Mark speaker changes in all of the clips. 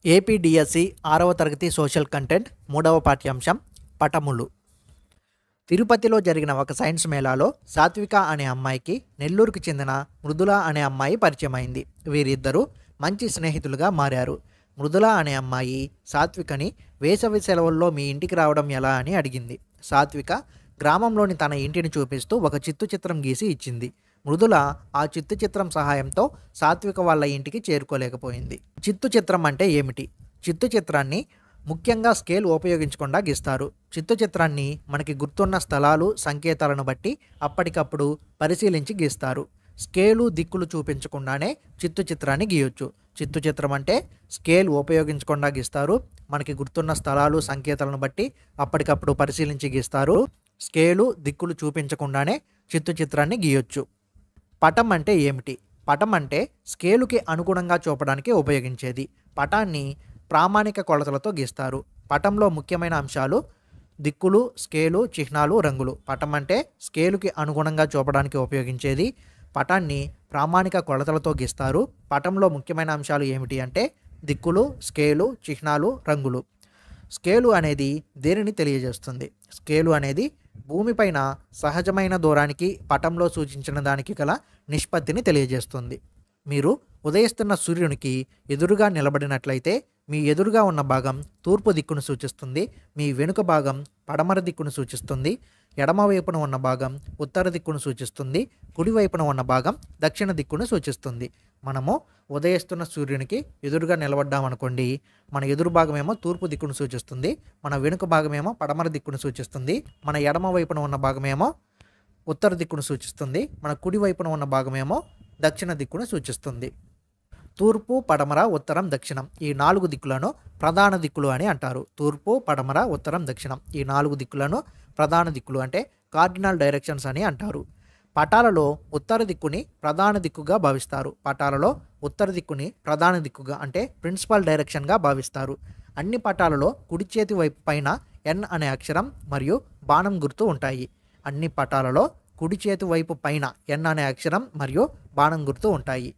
Speaker 1: APDSC 6వ తరగతి social content 3వ పాఠ్యాంశం పటములు. తిరుపతిలో జరిగిన ఒక సైన్స్ మేళాలో సాత్విక అనే అమ్మాయికి నెల్లూరుకు చెందిన మృదుల అనే అమ్మాయి పరిచయమైంది. వీరిద్దరూ మంచి స్నేహితులుగా మారారు. మృదుల అనే అమ్మాయి సాత్వికని వేసవి సెలవుల్లో మీ ఇంటికి రావడం ఎలా అని అడిగింది. సాత్విక గ్రామంలోని తన ఇంటిని చూపిస్తూ ఒక చిత్తు చిత్రం గీసి ఇచ్చింది. మృదుల ఆ చిత్తు చిత్రం సహాయంతో సాత్విక వాళ్ళ ఇంటికి చేరుకోలేకపోయింది. చిత్తు చిత్రం అంటే ఏమిటి? చిత్తు చిత్రాన్ని ముఖ్యంగా స్కేల్ ఉపయోగించకుండా గీస్తారు. చిత్తు చిత్రాన్ని మనకి గుర్తున్న స్థలాలు, సంకేతాలను బట్టి అప్పటికప్పుడు పరిశీలించి గీస్తారు. స్కేలు, దిక్కులు చూపించకుండానే చిత్తు చిత్రాన్ని గీయొచ్చు. చిత్తు చిత్రం అంటే స్కేల్ ఉపయోగించకుండా గీస్తారు. మనకి గుర్తున్న స్థలాలు, సంకేతాలను బట్టి అప్పటికప్పుడు పరిశీలించి గీస్తారు. స్కేలు, దిక్కులు చూపించకుండానే చిత్తు చిత్రాన్ని గీయొచ్చు. పటం అంటే ఏమిటి? పటం అంటే స్కేలుకి అనుగుణంగా చూపడానికి ఉపయోగించేది. పటాన్ని ప్రామాణిక కొలతలతో గీస్తారు. పటంలో ముఖ్యమైన అంశాలు దిక్కులు, స్కేలు, చిహ్నాలు, రంగులు. పటం అంటే స్కేలుకి అనుగుణంగా చూపడానికి ఉపయోగించేది. పటాన్ని ప్రామాణిక కొలతలతో గీస్తారు. పటంలో ముఖ్యమైన అంశాలు ఏమిటి అంటే దిక్కులు, స్కేలు, చిహ్నాలు, రంగులు. స్కేలు అనేది దేనిని తెలియజేస్తుంది? స్కేలు అనేది భూమిపైన సహజమైన దూరానికి పటంలో సూచించిన దానికి గల నిష్పత్తిని తెలియజేస్తుంది. మీరు ఉదయిస్తున్న సూర్యునికి ఎదురుగా నిలబడినట్లయితే మీ ఎదురుగా ఉన్న భాగం తూర్పు దిక్కును సూచిస్తుంది. మీ వెనుక భాగం పడమర దిక్కును సూచిస్తుంది. ఎడమవైపున ఉన్న భాగం ఉత్తర దిక్కును సూచిస్తుంది. కుడివైపున ఉన్న భాగం దక్షిణ దిక్కును సూచిస్తుంది. మనము ఉదయిస్తున్న సూర్యునికి ఎదురుగా నిలబడ్డామనుకోండి, మన ఎదురు భాగమేమో తూర్పు దిక్కును సూచిస్తుంది. మన వెనుక భాగమేమో పడమర దిక్కును సూచిస్తుంది. మన ఎడమ వైపున ఉన్న భాగమేమో ఉత్తర దిక్కును సూచిస్తుంది. మన కుడి వైపున ఉన్న భాగమేమో దక్షిణ దిక్కును సూచిస్తుంది. తూర్పు, పడమర, ఉత్తరం, దక్షిణం ఈ 4 దిక్కులను ప్రధాన దిక్కులు అని అంటారు. తూర్పు, పడమర, ఉత్తరం, దక్షిణం ఈ 4 దిక్కులను ప్రధాన దిక్కులు అంటే కార్డినల్ డైరెక్షన్స్ అని అంటారు. పటాలలో ఉత్తర దిక్కుని ప్రధాన దిక్కుగా భావిస్తారు. పటాలలో ఉత్తర దిక్కుని ప్రధాన దిక్కుగా అంటే ప్రిన్సిపల్ డైరెక్షన్గా భావిస్తారు. అన్ని పటాలలో కుడి చేతి వైపు పైన ఎన్ అనే అక్షరం మరియు బాణం గుర్తు ఉంటాయి. అన్ని పటాలలో కుడి చేతి వైపు పైన ఎన్ అనే అక్షరం మరియు బాణం గుర్తు ఉంటాయి.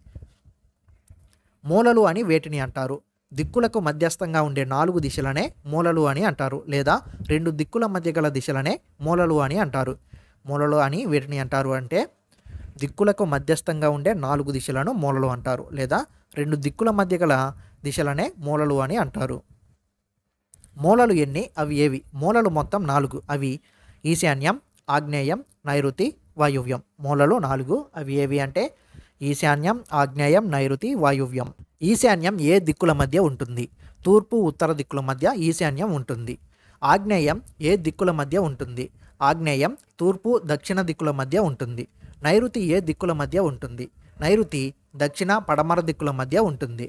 Speaker 1: మూలలు అని వేటిని అంటారు? దిక్కులకు మధ్యస్థంగా ఉండే 4 దిశలనే మూలలు అని అంటారు. లేదా 2 దిక్కుల మధ్య గల దిశలనే మూలలు అని అంటారు. మూలలు అని వేటిని అంటారు అంటే దిక్కులకు మధ్యస్థంగా ఉండే 4 దిశలను మూలలు అంటారు. లేదా 2 దిక్కుల మధ్య గల దిశలనే మూలలు అని అంటారు. మూలలు ఎన్ని? అవి ఏవి? మూలలు మొత్తం 4. అవి ఈశాన్యం, ఆగ్నేయం, నైరుతి, వాయువ్యం. మూలలు 4. అవి ఏవి అంటే ఈశాన్యం, ఆగ్నేయం, నైరుతి, వాయువ్యం. ఈశాన్యం ఏ దిక్కుల మధ్య ఉంటుంది? తూర్పు, ఉత్తర దిక్కుల మధ్య ఈశాన్యం ఉంటుంది. ఆగ్నేయం ఏ దిక్కుల మధ్య ఉంటుంది? ఆగ్నేయం తూర్పు, దక్షిణ దిక్కుల మధ్య ఉంటుంది. నైరుతి ఏ దిక్కుల మధ్య ఉంటుంది? నైరుతి దక్షిణ, పడమర దిక్కుల మధ్య ఉంటుంది.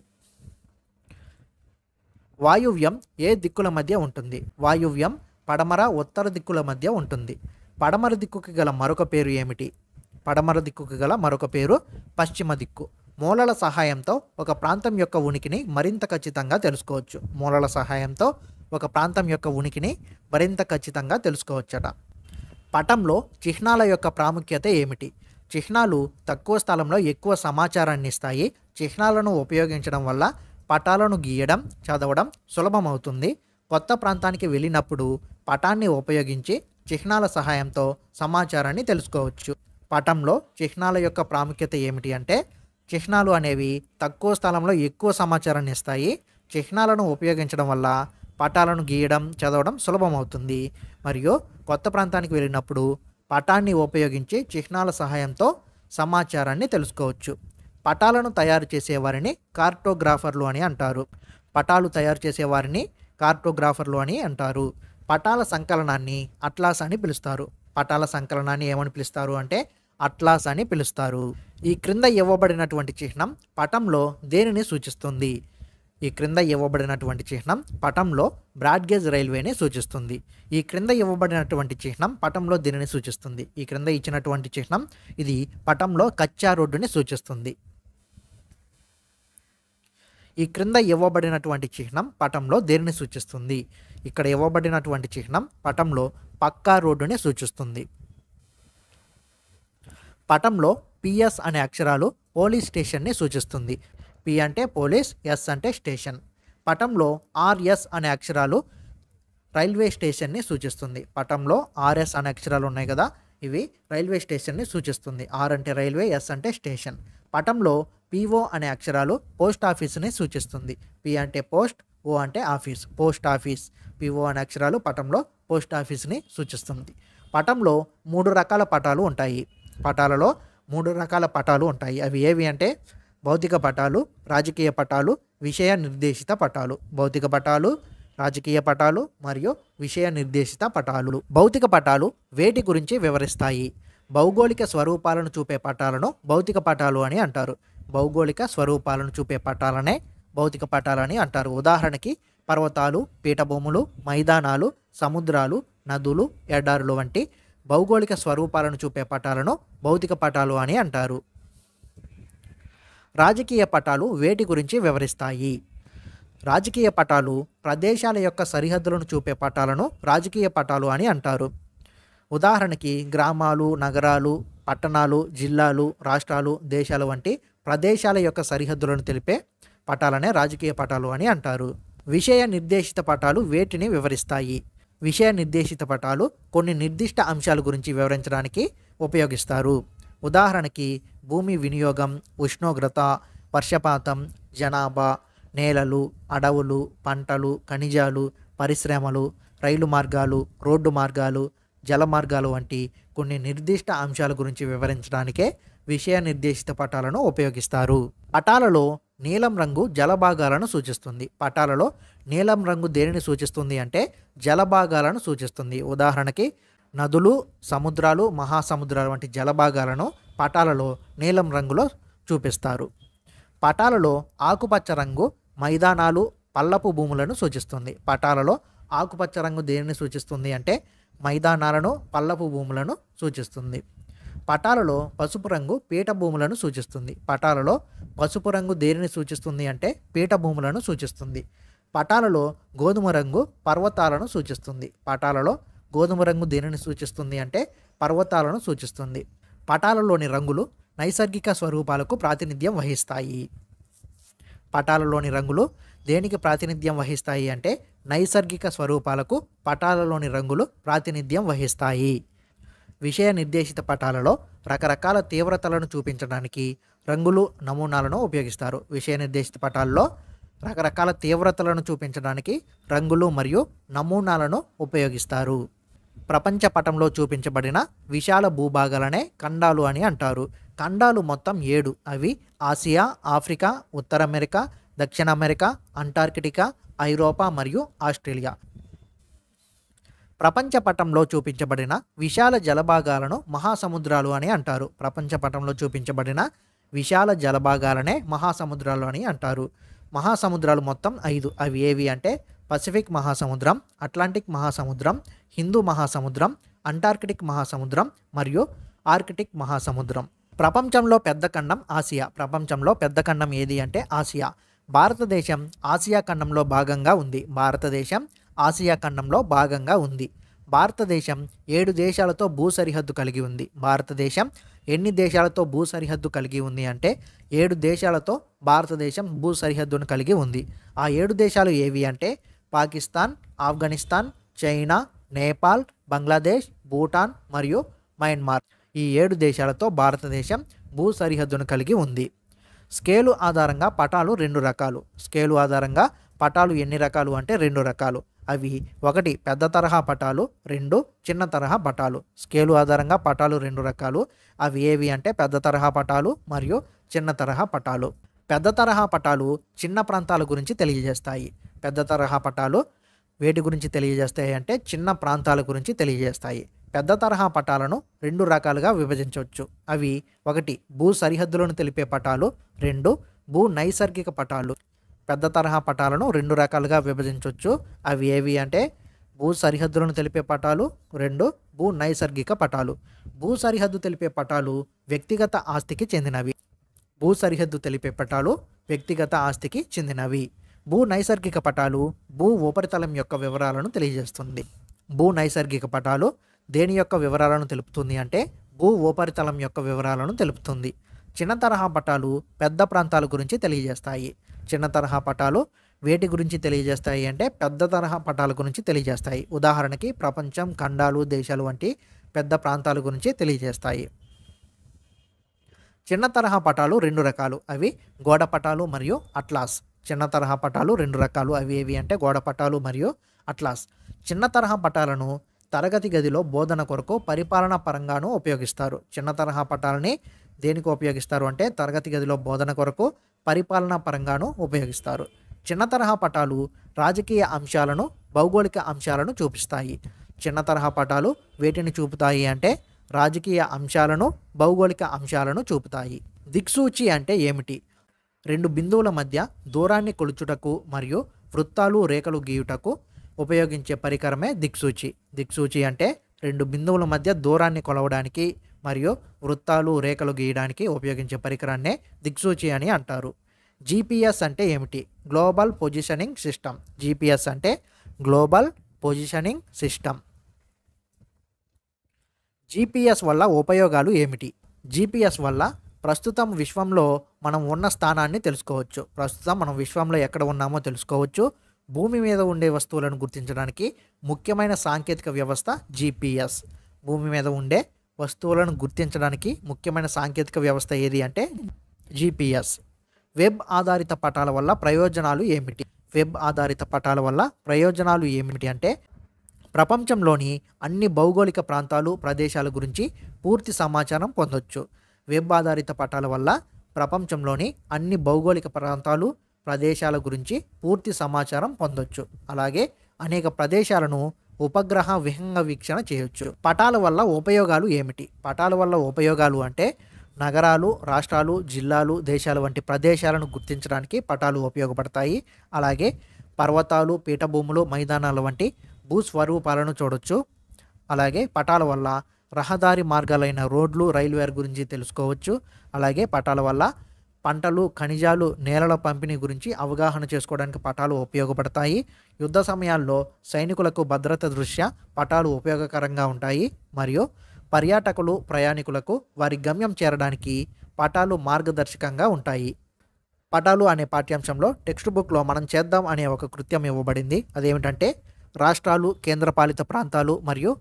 Speaker 1: వాయువ్యం ఏ దిక్కుల మధ్య ఉంటుంది? వాయువ్యం పడమర, ఉత్తర దిక్కుల మధ్య ఉంటుంది. పడమర దిక్కుకి గల మరొక పేరు ఏమిటి? పడమర దిక్కుకి గల మరొక పేరు పశ్చిమ దిక్కు. మూలల సహాయంతో ఒక ప్రాంతం యొక్క ఉనికిని మరింత ఖచ్చితంగా తెలుసుకోవచ్చు. మూలల సహాయంతో ఒక ప్రాంతం యొక్క ఉనికిని మరింత ఖచ్చితంగా తెలుసుకోవచ్చట. పటంలో చిహ్నాల యొక్క ప్రాముఖ్యత ఏమిటి? చిహ్నాలు తక్కువ స్థలంలో ఎక్కువ సమాచారాన్ని ఇస్తాయి. చిహ్నాలను ఉపయోగించడం వల్ల పటాలను గీయడం, చదవడం సులభమవుతుంది. కొత్త ప్రాంతానికి వెళ్ళినప్పుడు పటాన్ని ఉపయోగించి చిహ్నాల సహాయంతో సమాచారాన్ని తెలుసుకోవచ్చు. పటంలో చిహ్నాల యొక్క ప్రాముఖ్యత ఏమిటి అంటే చిహ్నాలు అనేవి తక్కువ స్థలంలో ఎక్కువ సమాచారాన్ని ఇస్తాయి. చిహ్నాలను ఉపయోగించడం వల్ల పటాలను గీయడం, చదవడం సులభమవుతుంది. మరియు కొత్త ప్రాంతానికి వెళ్ళినప్పుడు పటాన్ని ఉపయోగించి చిహ్నాల సహాయంతో సమాచారాన్ని తెలుసుకోవచ్చు. పటాలను తయారు చేసేవారిని కార్టోగ్రాఫర్లు అని అంటారు. పటాలు తయారు చేసేవారిని కార్టోగ్రాఫర్లు అని అంటారు. పటాల సంకలనాన్ని అట్లాస్ అని పిలుస్తారు. పటాల సంకలనాన్ని ఏమని పిలుస్తారు అంటే అట్లాస్ అని పిలుస్తారు. ఈ క్రింద ఇవ్వబడినటువంటి చిహ్నం పటంలో దేనిని సూచిస్తుంది? ఈ క్రింద ఇవ్వబడినటువంటి చిహ్నం పటంలో బ్రాడ్గేజ్ రైల్వేని సూచిస్తుంది. ఈ క్రింద ఇవ్వబడినటువంటి చిహ్నం పటంలో దేనిని సూచిస్తుంది? ఈ క్రింద ఇచ్చినటువంటి చిహ్నం ఇది పటంలో కచ్చా రోడ్డుని సూచిస్తుంది. ఈ క్రింద ఇవ్వబడినటువంటి చిహ్నం పటంలో దేనిని సూచిస్తుంది? ఇక్కడ ఇవ్వబడినటువంటి చిహ్నం పటంలో పక్కా రోడ్డుని సూచిస్తుంది. పటంలో పిఎస్ అనే అక్షరాలు పోలీస్ స్టేషన్ని సూచిస్తుంది. పి అంటే పోలీస్, ఎస్ అంటే స్టేషన్. పటంలో ఆర్ఎస్ అనే అక్షరాలు రైల్వే స్టేషన్ని సూచిస్తుంది. పటంలో ఆర్ఎస్ అనే అక్షరాలు ఉన్నాయి కదా, ఇవి రైల్వే స్టేషన్ని సూచిస్తుంది. ఆర్ అంటే రైల్వే, ఎస్ అంటే స్టేషన్. పటంలో పిఓ అనే అక్షరాలు పోస్ట్ ఆఫీస్ని సూచిస్తుంది. పి అంటే పోస్ట్, ఓ అంటే ఆఫీస్, పోస్ట్ ఆఫీస్. పిఓ అనే అక్షరాలు పటంలో పోస్ట్ ఆఫీస్ని సూచిస్తుంది. పటంలో 3 రకాల పటాలు ఉంటాయి. పటాలలో 3 రకాల పటాలు ఉంటాయి. అవి ఏవి అంటే భౌతిక పటాలు, రాజకీయ పటాలు, విషయ నిర్దేశిత పటాలు. భౌతిక పటాలు, రాజకీయ పటాలు మరియు విషయ నిర్దేశిత పటాలు. భౌతిక పటాలు వేటి గురించి వివరిస్తాయి? భౌగోళిక స్వరూపాలను చూపే పటాలను భౌతిక పటాలు అని అంటారు. భౌగోళిక స్వరూపాలను చూపే పటాలనే భౌతిక పటాలని అంటారు. ఉదాహరణకి పర్వతాలు, పీఠభూములు, మైదానాలు, సముద్రాలు, నదులు, ఎడారులు వంటి భౌగోళిక స్వరూపాలను చూపే పటాలను భౌతిక పటాలు అని అంటారు. రాజకీయ పటాలు వేటి గురించి వివరిస్తాయి? రాజకీయ పటాలు ప్రదేశాల యొక్క సరిహద్దులను చూపే పటాలను రాజకీయ పటాలు అని అంటారు. ఉదాహరణకి గ్రామాలు, నగరాలు, పట్టణాలు, జిల్లాలు, రాష్ట్రాలు, దేశాలు వంటి ప్రదేశాల యొక్క సరిహద్దులను తెలిపే పటాలనే రాజకీయ పటాలు అని అంటారు. విషయ నిర్దేశిత పటాలు వేటిని వివరిస్తాయి? విషయ నిర్దేశిత పటాలు కొన్ని నిర్దిష్ట అంశాల గురించి వివరించడానికి ఉపయోగిస్తారు. ఉదాహరణకి భూమి వినియోగం, ఉష్ణోగ్రత, వర్షపాతం, జనాభా, నేలలు, అడవులు, పంటలు, ఖనిజాలు, పరిశ్రమలు, రైలు మార్గాలు, రోడ్డు మార్గాలు, జల మార్గాలు వంటి కొన్ని నిర్దిష్ట అంశాల గురించి వివరించడానికే విషయ నిర్దేశిత పటాలను ఉపయోగిస్తారు. పటాలలో నీలం రంగు జలభాగాలను సూచిస్తుంది. పటాలలో నీలం రంగు దేనిని సూచిస్తుంది అంటే జలభాగాలను సూచిస్తుంది. ఉదాహరణకి నదులు, సముద్రాలు, మహాసముద్రాలు వంటి జలభాగాలను పటాలలో నీలం రంగులో చూపిస్తారు. పటాలలో ఆకుపచ్చ రంగు మైదానాలు, పల్లపు భూములను సూచిస్తుంది. పటాలలో ఆకుపచ్చ రంగు దేనిని సూచిస్తుంది అంటే మైదానాలను, పల్లపు భూములను సూచిస్తుంది. పటాలలో పసుపు రంగు పీఠభూములను సూచిస్తుంది. పటాలలో పసుపు రంగు దేనిని సూచిస్తుంది అంటే పీఠభూములను సూచిస్తుంది. పటాలలో గోధుమ రంగు పర్వతాలను సూచిస్తుంది. పటాలలో గోధుమ రంగు దేనిని సూచిస్తుంది అంటే పర్వతాలను సూచిస్తుంది. పటాలలోని రంగులు నైసర్గిక స్వరూపాలకు ప్రాతినిధ్యం వహిస్తాయి. పటాలలోని రంగులు దేనికి ప్రాతినిధ్యం వహిస్తాయి అంటే నైసర్గిక స్వరూపాలకు పటాలలోని రంగులు ప్రాతినిధ్యం వహిస్తాయి. విషయ నిర్దేశిత పటాలలో రకరకాల తీవ్రతలను చూపించడానికి రంగులు, నమూనాలను ఉపయోగిస్తారు. విషయ నిర్దేశిత పటాల్లో రకరకాల తీవ్రతలను చూపించడానికి రంగులు మరియు నమూనాలను ఉపయోగిస్తారు. ప్రపంచ పటంలో చూపించబడిన విశాల భూభాగాలనే ఖండాలు అని అంటారు. ఖండాలు మొత్తం 7. అవి ఆసియా, ఆఫ్రికా, ఉత్తర అమెరికా, దక్షిణ అమెరికా, అంటార్కిటికా, ఐరోపా మరియు ఆస్ట్రేలియా. ప్రపంచ పటంలో చూపించబడిన విశాల జలభాగాలను మహాసముద్రాలు అని అంటారు. ప్రపంచ పటంలో చూపించబడిన విశాల జలభాగాలనే మహాసముద్రాలు అని అంటారు. మహాసముద్రాలు మొత్తం 5. అవి ఏవి అంటే పసిఫిక్ మహాసముద్రం, అట్లాంటిక్ మహాసముద్రం, హిందూ మహాసముద్రం, అంటార్కిటిక్ మహాసముద్రం మరియు ఆర్కిటిక్ మహాసముద్రం. ప్రపంచంలో పెద్ద ఖండం ఆసియా. ప్రపంచంలో పెద్ద ఖండం ఏది అంటే ఆసియా. భారతదేశం ఆసియా ఖండంలో భాగంగా ఉంది. భారతదేశం ఆసియా ఖండంలో భాగంగా ఉంది. భారతదేశం 7 దేశాలతో భూ సరిహద్దు కలిగి ఉంది. భారతదేశం ఎన్ని దేశాలతో భూ సరిహద్దు కలిగి ఉంది అంటే 7 దేశాలతో భారతదేశం భూ సరిహద్దును కలిగి ఉంది. ఆ 7 దేశాలు ఏవి అంటే పాకిస్తాన్, ఆఫ్ఘనిస్తాన్, చైనా, నేపాల్, బంగ్లాదేశ్, భూటాన్ మరియు మయన్మార్. ఈ 7 దేశాలతో భారతదేశం భూ సరిహద్దును కలిగి ఉంది. స్కేలు ఆధారంగా పటాలు 2 రకాలు. స్కేలు ఆధారంగా పటాలు ఎన్ని రకాలు అంటే 2 రకాలు. అవి 1 పెద్ద తరహా పటాలు, 2 చిన్న తరహా పటాలు. స్కేలు ఆధారంగా పటాలు 2 రకాలు. అవి ఏవి అంటే పెద్ద తరహా పటాలు మరియు చిన్న తరహా పటాలు. పెద్ద తరహా పటాలు చిన్న ప్రాంతాల గురించి తెలియజేస్తాయి. పెద్ద తరహా పటాలు వేటి గురించి తెలియజేస్తాయి అంటే చిన్న ప్రాంతాల గురించి తెలియజేస్తాయి. పెద్ద తరహా పటాలను 2 రకాలుగా విభజించవచ్చు. అవి 1 భూ సరిహద్దులను తెలిపే పటాలు, 2 భూ నైసర్గిక పటాలు. పెద్ద తరహా పటాలను 2 రకాలుగా విభజించవచ్చు. అవి ఏవి అంటే భూ సరిహద్దులను తెలిపే పటాలు, 2 భూ నైసర్గిక పటాలు. భూ సరిహద్దు తెలిపే పటాలు వ్యక్తిగత ఆస్తికి చెందినవి. భూ సరిహద్దు తెలిపే పటాలు వ్యక్తిగత ఆస్తికి చెందినవి. భూ నైసర్గిక పటాలు భూ ఉపరితలం యొక్క వివరాలను తెలియజేస్తుంది. భూ నైసర్గిక పటాలు దేని యొక్క వివరాలను తెలుపుతుంది అంటే భూ ఉపరితలం యొక్క వివరాలను తెలుపుతుంది. చిన్న తరహా పటాలు పెద్ద ప్రాంతాల గురించి తెలియజేస్తాయి. చిన్న తరహా పటాలు వేటి గురించి తెలియజేస్తాయి అంటే పెద్ద తరహా పటాల గురించి తెలియజేస్తాయి. ఉదాహరణకి ప్రపంచం, ఖండాలు, దేశాలు వంటి పెద్ద ప్రాంతాల గురించి తెలియజేస్తాయి. చిన్న తరహా పటాలు 2 రకాలు. అవి గోడ పటాలు మరియు అట్లాస్. చిన్న తరహా పటాలు 2 రకాలు. అవి ఏవి అంటే గోడ పటాలు మరియు అట్లాస్. చిన్న తరహా పటాలను తరగతి గదిలో బోధన కొరకు పరిపాలన పరంగాను ఉపయోగిస్తారు. చిన్న తరహా పటాలని దేనికి ఉపయోగిస్తారు అంటే తరగతి గదిలో బోధన కొరకు పరిపాలన పరంగాను ఉపయోగిస్తారు. చిన్న తరహా పటాలు రాజకీయ అంశాలను, భౌగోళిక అంశాలను చూపిస్తాయి. చిన్న తరహా పటాలు వేటిని చూపుతాయి అంటే రాజకీయ అంశాలను, భౌగోళిక అంశాలను చూపుతాయి. దిక్సూచి అంటే ఏమిటి? 2 బిందువుల మధ్య దూరాన్ని కొలుచుటకు మరియు వృత్తాలు, రేఖలు గీయుటకు ఉపయోగించే పరికరమే దిక్సూచి. దిక్సూచి అంటే 2 బిందువుల మధ్య దూరాన్ని కొలవడానికి మరియు వృత్తాలు, రేఖలు గీయడానికి ఉపయోగించే పరికరాన్నే దిక్సూచి అని అంటారు. జీపీఎస్ అంటే ఏమిటి? Global positioning system. జీపీఎస్ అంటే గ్లోబల్ పొజిషనింగ్ సిస్టమ్. జీపీఎస్ వల్ల ఉపయోగాలు ఏమిటి? జీపీఎస్ వల్ల ప్రస్తుతం విశ్వంలో మనం ఉన్న స్థానాన్ని తెలుసుకోవచ్చు. ప్రస్తుతం మనం విశ్వంలో ఎక్కడ ఉన్నామో తెలుసుకోవచ్చు. భూమి మీద ఉండే వస్తువులను గుర్తించడానికి ముఖ్యమైన సాంకేతిక వ్యవస్థ జీపీఎస్. భూమి మీద ఉండే వస్తువులను గుర్తించడానికి ముఖ్యమైన సాంకేతిక వ్యవస్థ ఏది అంటే జీపీఎస్. వెబ్ ఆధారిత పటాల వల్ల ప్రయోజనాలు ఏమిటి? వెబ్ ఆధారిత పటాల వల్ల ప్రయోజనాలు ఏమిటి అంటే ప్రపంచంలోని అన్ని భౌగోళిక ప్రాంతాలు, ప్రదేశాల గురించి పూర్తి సమాచారం పొందొచ్చు. వెబ్ ఆధారిత పటాల వల్ల ప్రపంచంలోని అన్ని భౌగోళిక ప్రాంతాలు, ప్రదేశాల గురించి పూర్తి సమాచారం పొందొచ్చు. అలాగే అనేక ప్రదేశాలను ఉపగ్రహ విహంగ వీక్షణ చేయొచ్చు. పటాల వల్ల ఉపయోగాలు ఏమిటి? పటాల వల్ల ఉపయోగాలు అంటే నగరాలు, రాష్ట్రాలు, జిల్లాలు, దేశాలు వంటి ప్రదేశాలను గుర్తించడానికి పటాలు ఉపయోగపడతాయి. అలాగే పర్వతాలు, పీఠభూములు, మైదానాలు వంటి భూస్వరూపాలను చూడొచ్చు. అలాగే పటాల వల్ల రహదారి మార్గాలైన రోడ్లు, రైల్వేల గురించి తెలుసుకోవచ్చు. అలాగే పటాల వల్ల పంటలు, ఖనిజాలు, నేలల పంపిణీ గురించి అవగాహన చేసుకోవడానికి పటాలు ఉపయోగపడతాయి. యుద్ధ సమయాల్లో సైనికులకు భద్రత దృష్ట్యా పటాలు ఉపయోగకరంగా ఉంటాయి. మరియు పర్యాటకులు, ప్రయాణికులకు వారి గమ్యం చేరడానికి పటాలు మార్గదర్శకంగా ఉంటాయి. పటాలు అనే పాఠ్యాంశంలో టెక్స్ట్ బుక్లో మనం చేద్దాం అనే ఒక కృత్యం ఇవ్వబడింది. అదేమిటంటే రాష్ట్రాలు, కేంద్రపాలిత ప్రాంతాలు మరియు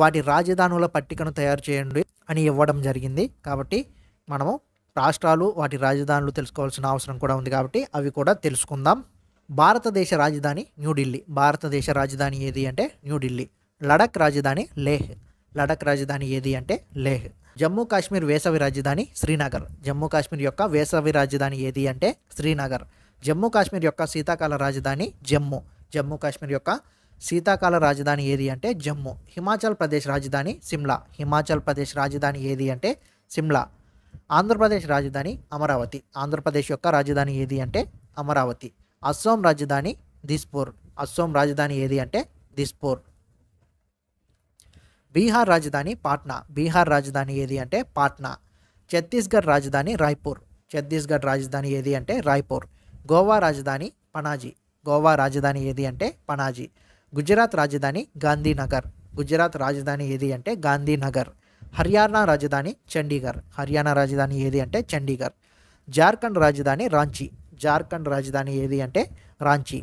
Speaker 1: వాటి రాజధానుల పట్టికను తయారు చేయండి అని ఇవ్వడం జరిగింది. కాబట్టి మనము రాష్ట్రాలు, వాటి రాజధానులు తెలుసుకోవాల్సిన అవసరం కూడా ఉంది. కాబట్టి అవి కూడా తెలుసుకుందాం. భారతదేశ రాజధాని న్యూఢిల్లీ. భారతదేశ రాజధాని ఏది అంటే న్యూఢిల్లీ. లడఖ్ రాజధాని లేహ్. లడఖ్ రాజధాని ఏది అంటే లేహ్. జమ్మూ కాశ్మీర్ వేసవి రాజధాని శ్రీనగర్. జమ్మూ కాశ్మీర్ యొక్క వేసవి రాజధాని ఏది అంటే శ్రీనగర్. జమ్మూ కాశ్మీర్ యొక్క శీతాకాల రాజధాని జమ్మూ. జమ్మూ కాశ్మీర్ యొక్క శీతాకాల రాజధాని ఏది అంటే జమ్మూ. హిమాచల్ ప్రదేశ్ రాజధాని సిమ్లా. హిమాచల్ ప్రదేశ్ రాజధాని ఏది అంటే సిమ్లా. ఆంధ్రప్రదేశ్ రాజధాని అమరావతి. ఆంధ్రప్రదేశ్ యొక్క రాజధాని ఏది అంటే అమరావతి. అస్సాం రాజధాని దిస్పూర్. అస్సాం రాజధాని ఏది అంటే దిస్పూర్. బీహార్ రాజధాని పాట్నా. బీహార్ రాజధాని ఏది అంటే పాట్నా. ఛత్తీస్గఢ్ రాజధాని రాయ్పూర్. ఛత్తీస్గఢ్ రాజధాని ఏది అంటే రాయ్పూర్. గోవా రాజధాని పనాజీ. గోవా రాజధాని ఏది అంటే పనాజీ. గుజరాత్ రాజధాని గాంధీనగర్. గుజరాత్ రాజధాని ఏది అంటే గాంధీనగర్. హర్యానా రాజధాని చండీగఢ్. హర్యానా రాజధాని ఏది అంటే చండీగఢ్. జార్ఖండ్ రాజధాని రాంచీ. జార్ఖండ్ రాజధాని ఏది అంటే రాంచీ.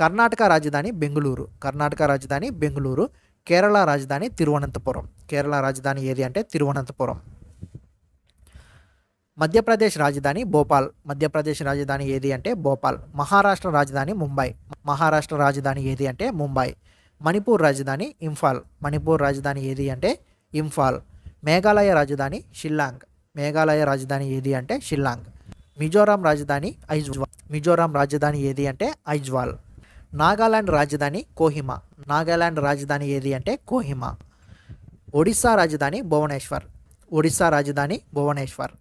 Speaker 1: కర్ణాటక రాజధాని బెంగుళూరు. కర్ణాటక రాజధాని బెంగుళూరు. కేరళ రాజధాని తిరువనంతపురం. కేరళ రాజధాని ఏది అంటే తిరువనంతపురం. మధ్యప్రదేశ్ రాజధాని భోపాల్. మధ్యప్రదేశ్ రాజధాని ఏది అంటే భోపాల్. మహారాష్ట్ర రాజధాని ముంబై. మహారాష్ట్ర రాజధాని ఏది అంటే ముంబై. మణిపూర్ రాజధాని ఇంఫాల్. మణిపూర్ రాజధాని ఏది అంటే ఇంఫాల్. మేఘాలయ రాజధాని షిల్లాంగ్. మేఘాలయ రాజధాని ఏది అంటే షిల్లాంగ్. మిజోరాం రాజధాని ఐజ్వాల్. మిజోరాం రాజధాని ఏది అంటే ఐజ్వాల్. నాగాలాండ్ రాజధాని కోహిమా. నాగాలాండ్ రాజధాని ఏది అంటే కోహిమా. ఒడిస్సా రాజధాని భువనేశ్వర్. ఒడిస్సా రాజధాని భువనేశ్వర్.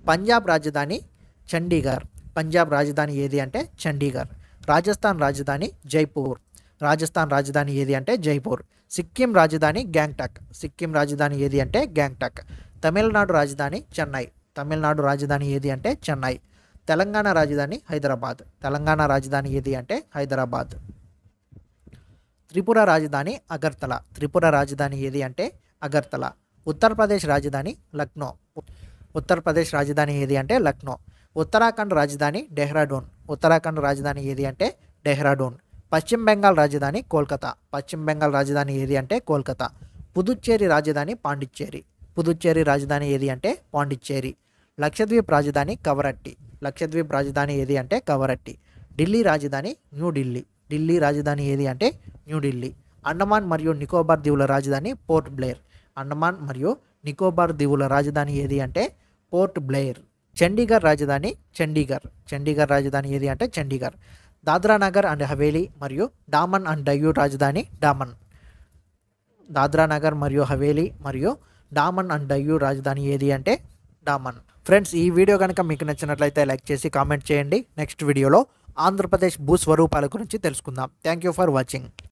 Speaker 1: పంజాబ్ రాజధాని చండీగఢ్. పంజాబ్ రాజధాని ఏది అంటే చండీగఢ్. రాజస్థాన్ రాజధాని జైపూర్. రాజస్థాన్ రాజధాని ఏది అంటే జైపూర్. సిక్కిం రాజధాని గ్యాంగ్టాక్. సిక్కిం రాజధాని ఏది అంటే గ్యాంగ్టాక్. తమిళనాడు రాజధాని చెన్నై. తమిళనాడు రాజధాని ఏది అంటే చెన్నై. తెలంగాణ రాజధాని హైదరాబాద్. తెలంగాణ రాజధాని ఏది అంటే హైదరాబాద్. త్రిపుర రాజధాని అగర్తల. త్రిపుర రాజధాని ఏది అంటే అగర్తల. ఉత్తరప్రదేశ్ రాజధాని లక్నో. ఉత్తరప్రదేశ్ రాజధాని ఏది అంటే లక్నో. ఉత్తరాఖండ్ రాజధాని డెహ్రాడూన్. ఉత్తరాఖండ్ రాజధాని ఏది అంటే డెహ్రాడూన్. పశ్చిమ బెంగాల్ రాజధాని కోల్కతా. పశ్చిమ బెంగాల్ రాజధాని ఏది అంటే కోల్కతా. పుదుచ్చేరి రాజధాని పాండిచ్చేరి. పుదుచ్చేరి రాజధాని ఏది అంటే పాండిచ్చేరి. లక్షద్వీప్ రాజధాని కవరట్టి. లక్షద్వీప్ రాజధాని ఏది అంటే కవరట్టి. ఢిల్లీ రాజధాని న్యూఢిల్లీ. ఢిల్లీ రాజధాని ఏది అంటే న్యూఢిల్లీ. అండమాన్ మరియు నికోబార్ దీవుల రాజధాని పోర్ట్ బ్లేర్. అండమాన్ మరియు నికోబార్ దీవుల రాజధాని ఏది అంటే పోర్ట్ బ్లేర్. చండీగఢ్ రాజధాని చండీగఢ్. చండీగఢ్ రాజధాని ఏది అంటే చండీగఢ్. దాద్రా నగర్ అండ్ హవేలీ మరియు డామన్ అండ్ డయ్యూ రాజధాని డామన్. దాద్రా నగర్ మరియు హవేలీ మరియు డామన్ అండ్ డయ్యూ రాజధాని ఏది అంటే డామన్. ఫ్రెండ్స్, ఈ వీడియో కనుక మీకు నచ్చినట్లయితే లైక్ చేసి కామెంట్ చేయండి. నెక్స్ట్ వీడియోలో ఆంధ్రప్రదేశ్ భూస్వరూపాల గురించి తెలుసుకుందాం. Thank you for watching.